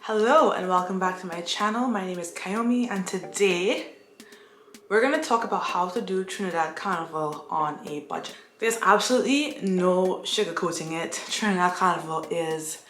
Hello and welcome back to my channel. My name is Kayomi and today we're going to talk about how to do Trinidad Carnival on a budget. There's absolutely no sugarcoating it. Trinidad Carnival is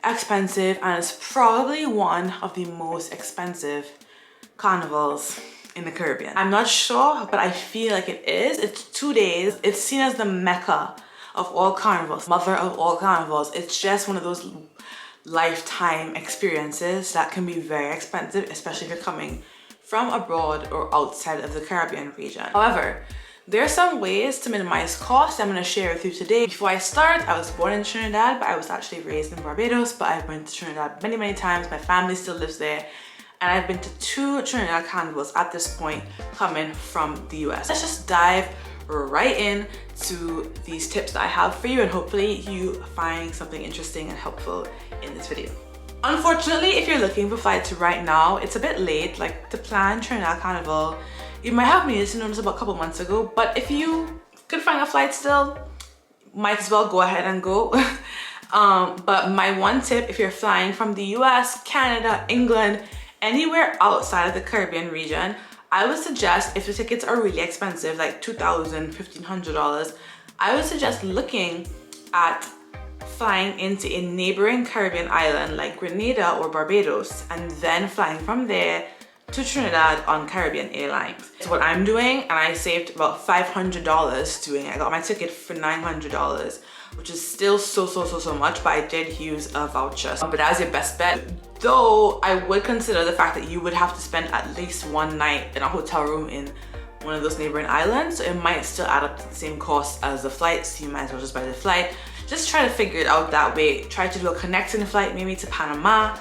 expensive and it's probably one of the most expensive carnivals in the Caribbean. I'm not sure, but I feel like it is. It's 2 days. It's seen as the mecca of all carnivals, mother of all carnivals. It's just one of those lifetime experiences that can be very expensive, especially if you're coming from abroad or outside of the Caribbean region. However, there are some ways to minimize costs I'm going to share with you today. Before I start, I was born in Trinidad, but I was actually raised in Barbados, but I've been to Trinidad many times. My family still lives there, and I've been to 2 Trinidad carnivals at this point coming from the US. Let's just dive right in to these tips that I have for you, and hopefully you find something interesting and helpful in this video. Unfortunately, if you're looking for flights right now, it's a bit late. Like, to plan Trinidad Carnival, you might have needed to know this about a couple months ago, but if you could find a flight still, might as well go ahead and go. But my one tip, if you're flying from the US, Canada, England, anywhere outside of the Caribbean region, I would suggest, if the tickets are really expensive, like $2,000, $1,500, I would suggest looking at flying into a neighboring Caribbean island like Grenada or Barbados, and then flying from there to Trinidad on Caribbean Airlines. It's what I'm doing, and I saved about $500 doing it. I got my ticket for $900, which is still so much, but I did use a voucher. But that's your best bet. Though I would consider the fact that you would have to spend at least one night in a hotel room in one of those neighboring islands, so it might still add up to the same cost as the flight, so you might as well just buy the flight. Just try to figure it out that way. Try to do a connecting flight maybe to Panama.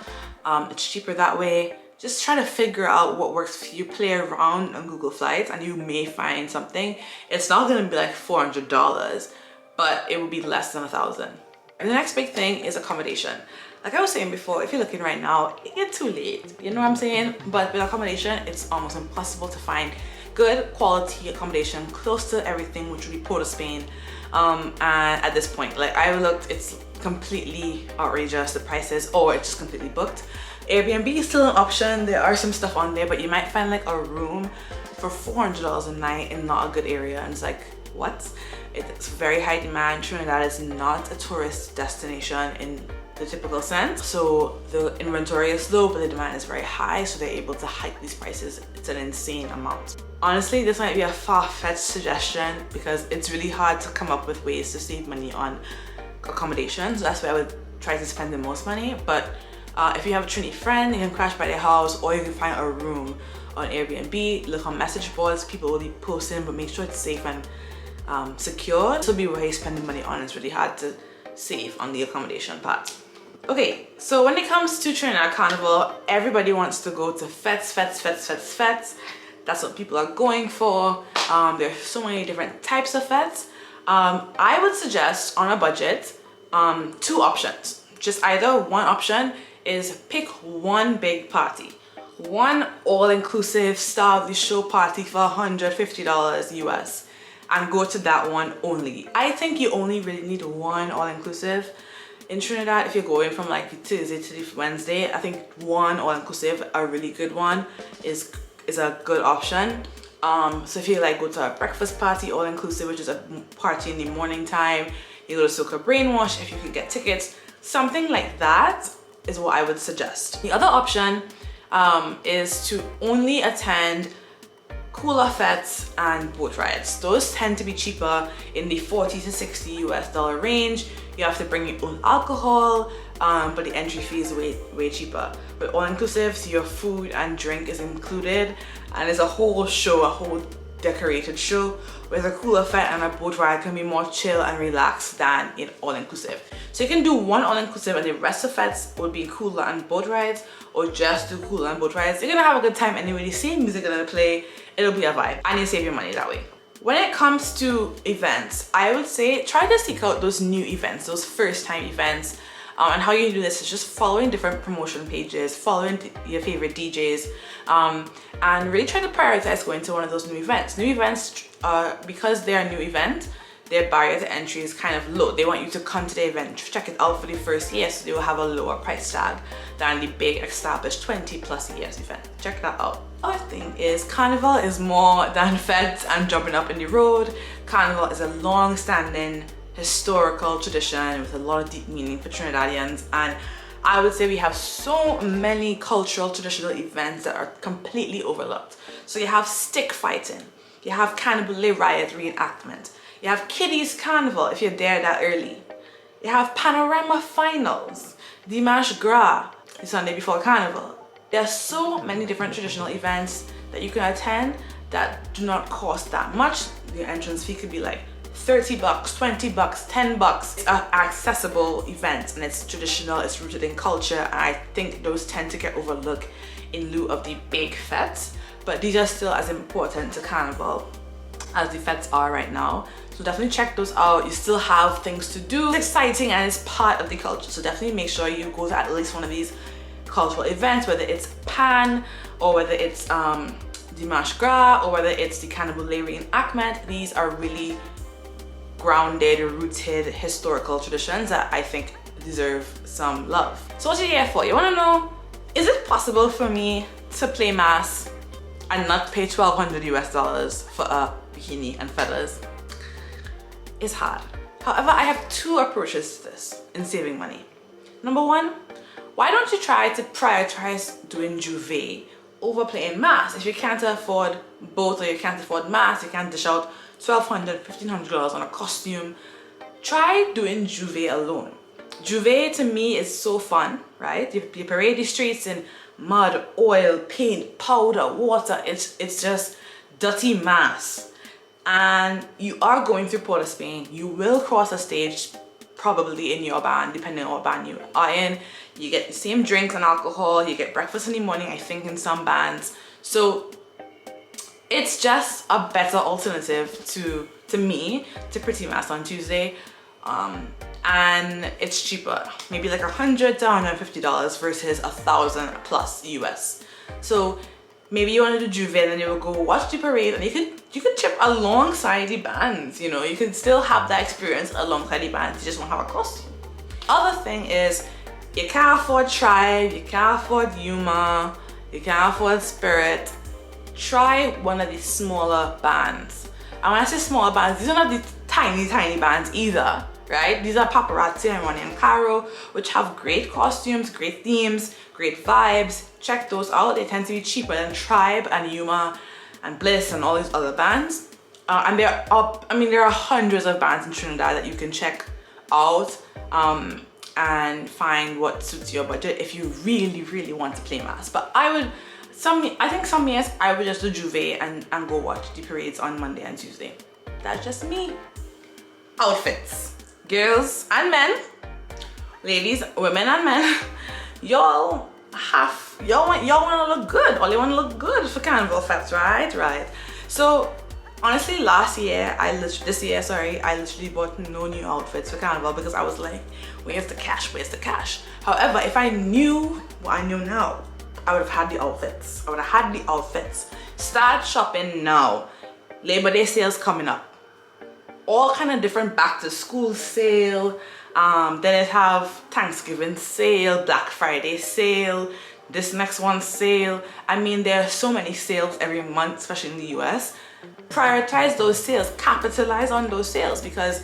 It's cheaper that way. Just try to figure out what works for you. Play around on Google Flights and you may find something. It's not gonna be like $400, but it will be less than $1,000. And the next big thing is accommodation. Like I was saying before, if you're looking right now, it gets too late. You know what I'm saying? But with accommodation, it's almost impossible to find good quality accommodation close to everything, which would be Port of Spain. And at this point, like I looked, it's completely outrageous, the prices, or it's just completely booked. Airbnb is still an option. There are some stuff on there, but you might find like a room for $400 a night in not a good area, and it's like, what? It's very high demand. Trinidad is not a tourist destination in the typical sense, so the inventory is low, but the demand is very high, so they're able to hike these prices. It's an insane amount. Honestly, this might be a far-fetched suggestion because it's really hard to come up with ways to save money on accommodations. That's where I would try to spend the most money. But if you have a Trini friend, you can crash by their house, or you can find a room on Airbnb. Look on message boards, people will be posting, but make sure it's safe and secure. This will be where you're spending money on. It's really hard to save on the accommodation part. Okay, so when it comes to Trinidad Carnival, everybody wants to go to fetes. That's what people are going for. There's so many different types of fetes. I would suggest on a budget, 2 options. Just either one option is pick one big party, one all-inclusive star of the show party for $150 US, and go to that one only. I think you only really need one all-inclusive. In Trinidad, if you're going from like Tuesday to Wednesday, I think one all-inclusive, a really good one, is a good option. So if you like go to a breakfast party all-inclusive, which is a party in the morning time, you go to Soca Brainwash, if you can get tickets, something like that is what I would suggest. The other option is to only attend cooler fetes and boat rides. Those tend to be cheaper in the $40 to $60 US range. You have to bring your own alcohol, but the entry fee is way cheaper. But all-inclusive, your food and drink is included, and it's a whole show, a whole decorated show, whereas a cooler fete and a boat ride can be more chill and relaxed than in all-inclusive. So you can do one all-inclusive and the rest of fetes would be cooler and boat rides, or just do cooler and boat rides. You're gonna have a good time anyway. The same music gonna play, it'll be a vibe, and you save your money that way. When it comes to events, I would say try to seek out those new events, those first-time events. And how you do this is just following different promotion pages, following your favorite DJs, and really try to prioritize going to one of those new events. New events, because they are a new event, their barrier to entry is kind of low. They want you to come to the event, check it out for the first year, so they will have a lower price tag than the big established 20+ years event. Check that out. Other thing is, Carnival is more than feds and jumping up in the road. Carnival is a long-standing historical tradition with a lot of deep meaning for Trinidadians, and I would say we have so many cultural traditional events that are completely overlooked. So you have stick fighting, you have cannibal riot reenactment, you have kiddies carnival if you're there that early, you have panorama finals, Dimanche Gras, the Sunday before carnival. There are so many different traditional events that you can attend that do not cost that much. The entrance fee could be like $30, $20, $10. It's an accessible event and it's traditional, it's rooted in culture, and I think those tend to get overlooked in lieu of the big fetes, but these are still as important to Carnival as the fetes are right now. So definitely check those out. You still have things to do. It's exciting and it's part of the culture, so definitely make sure you go to at least one of these cultural events, whether it's Pan or whether it's Dimanche Gras or whether it's the Cannibal reenactment. These are really grounded, rooted historical traditions that I think deserve some love. So what are you here for? You want to know, is it possible for me to play mass and not pay $1,200 for a bikini and feathers? It's hard. However, I have two approaches to this in saving money. Number one, why don't you try to prioritize doing Juve over playing mass? If you can't afford both, or you can't afford mass, you can't dish out $1,200, $1,500 on a costume, try doing Juve alone. Juve to me is so fun, right? You parade the streets in mud, oil, paint, powder, water. It's just dirty mass. And you are going through Port of Spain. You will cross a stage probably in your band, depending on what band you are in. You get the same drinks and alcohol. You get breakfast in the morning, I think, in some bands. So it's just a better alternative to me to Pretty Mass on Tuesday, and it's cheaper, maybe like $100 to $150 versus $1,000+ US. So maybe you want to do Juve, and you will go watch the parade, and you could chip alongside the bands. You know, you can still have that experience alongside the bands. You just won't have a costume. Other thing is, you can't afford Tribe, you can't afford Yuma, you can't afford Spirit. Try one of these smaller bands. And when I say smaller bands, these are not the tiny bands either, right? These are Paparazzi and Ronnie and Caro, which have great costumes, great themes, great vibes. Check those out. They tend to be cheaper than Tribe and Yuma and Bliss and all these other bands. And there are hundreds of bands in Trinidad that you can check out and find what suits your budget if you really want to play mass. But I think some years I would just do Juve and go watch the parades on Monday and Tuesday. That's just me. Outfits. Girls and men, ladies, women and men, y'all want to look good. All you want to look good for Carnival Fest, right? Right. So honestly, I literally bought no new outfits for Carnival because I was like, where's the cash? However, if I knew what I know now, I would have had the outfits. Start shopping now. Labor Day sales coming up. All kind of different back to school sale. Then it have Thanksgiving sale, Black Friday sale, this next one sale. I mean, there are so many sales every month, especially in the US. Prioritize those sales, capitalize on those sales, because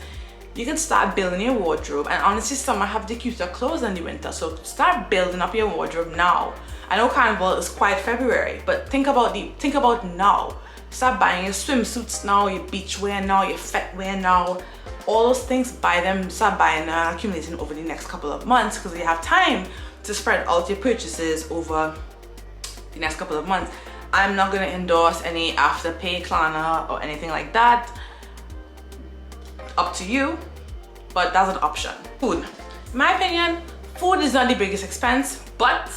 you can start building your wardrobe. And honestly, summer have the cuter clothes than the winter, so start building up your wardrobe now. I know Carnival is quite February, but think about now. Start buying your swimsuits now, your beach wear now, your fete wear now. All those things, buy them, start buying and accumulating over the next couple of months, because you have time to spread out your purchases over the next couple of months. I'm not gonna endorse any Afterpay, Klarna, or anything like that. Up to you, but that's an option. Food. In my opinion, food is not the biggest expense, but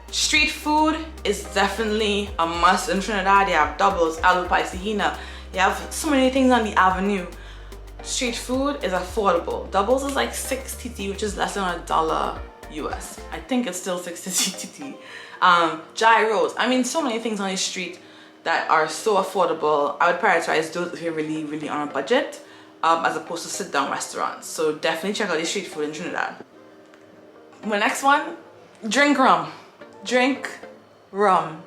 street food is definitely a must in Trinidad. You have doubles, alu paisihina. You have so many things on the avenue. Street food is affordable. Doubles is like 6 TT, which is less than $1 US. I think it's still 60 TT. Gyros. I mean, so many things on the street that are so affordable. I would prioritize those if you're really on a budget. as opposed to sit down restaurants. So definitely check out the street food in Trinidad. My next one, drink rum. Drink rum.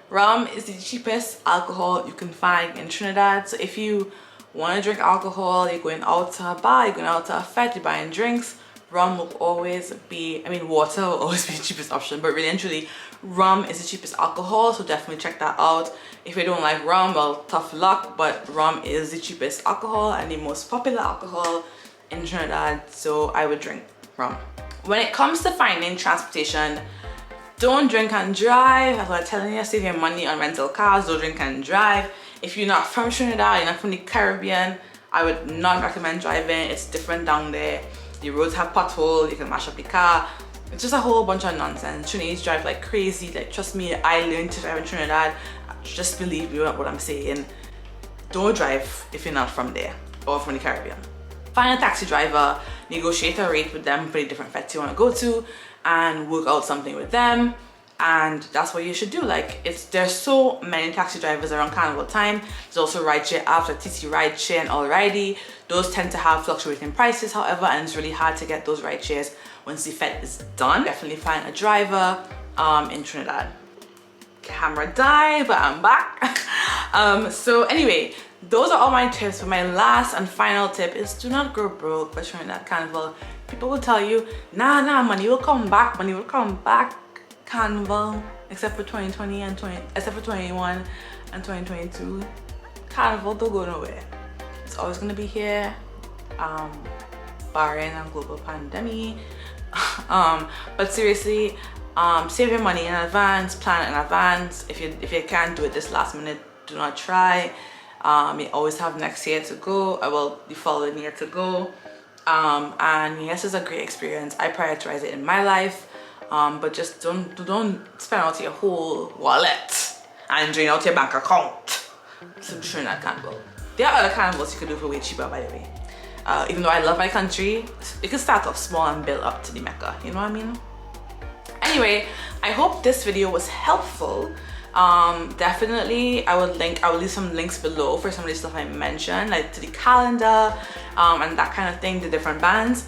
Rum is the cheapest alcohol you can find in Trinidad. So if you want to drink alcohol, you're going out to a bar, you're going out to a fete, you're buying drinks, rum will always be, I mean water will always be the cheapest option, but really and truly rum is the cheapest alcohol, so definitely check that out. If you don't like rum, well, tough luck, but rum is the cheapest alcohol and the most popular alcohol in Trinidad, so I would drink rum. When it comes to finding transportation, don't drink and drive. As I was telling you, save your money on rental cars, don't drink and drive. If you're not from Trinidad, you're not from the Caribbean, I would not recommend driving. It's different down there. The roads have potholes, you can mash up the car. It's just a whole bunch of nonsense. Trinidadians drive like crazy. Like, trust me, I learned to drive in Trinidad. Just believe me what I'm saying. Don't drive if you're not from there or from the Caribbean. Find a taxi driver, negotiate a rate with them for the different fete you want to go to, and work out something with them. And that's what you should do. Like, there's so many taxi drivers around carnival time. There's also rideshare apps like TT Rideshare and Alrighty. Those tend to have fluctuating prices, however, and it's really hard to get those rideshares once the fete is done. Definitely find a driver in Trinidad. Camera died, but I'm back. So anyway, those are all my tips. But my last and final tip is do not go broke for Trinidad Carnival. People will tell you, nah, money will come back, money will come back. Carnival, except for 2020 and 2021 and 2022, Carnival don't go nowhere. It's always gonna be here, barring a global pandemic. But seriously, save your money in advance, plan in advance. If you can't do it this last minute, do not try. You always have next year to go, well, the following year to go. And yes, it's a great experience. I prioritize it in my life. But just don't spend out your whole wallet and drain out your bank account. So Trinidad Carnival. There are other carnivals you can do for way cheaper, by the way. Even though I love my country, you can start off small and build up to the Mecca. You know what I mean? Anyway, I hope this video was helpful. Definitely I will leave some links below for some of the stuff I mentioned, like to the calendar and that kind of thing, the different bands.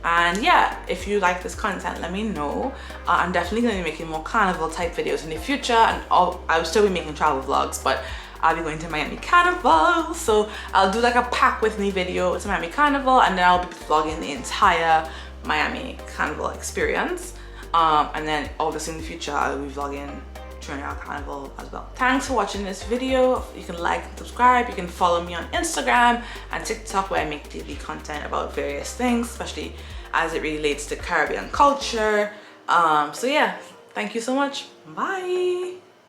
And yeah, if you like this content, let me know. I'm definitely going to be making more carnival type videos in the future, and I'll still be making travel vlogs, but I'll be going to Miami Carnival, so I'll do like a pack with me video to Miami Carnival, and then I'll be vlogging the entire Miami Carnival experience. And then obviously in the future I'll be vlogging Trinidad Carnival as well. Thanks for watching this video. You can like and subscribe. You can follow me on Instagram and TikTok, where I make daily content about various things, especially as it relates to Caribbean culture. So yeah, thank you so much. Bye.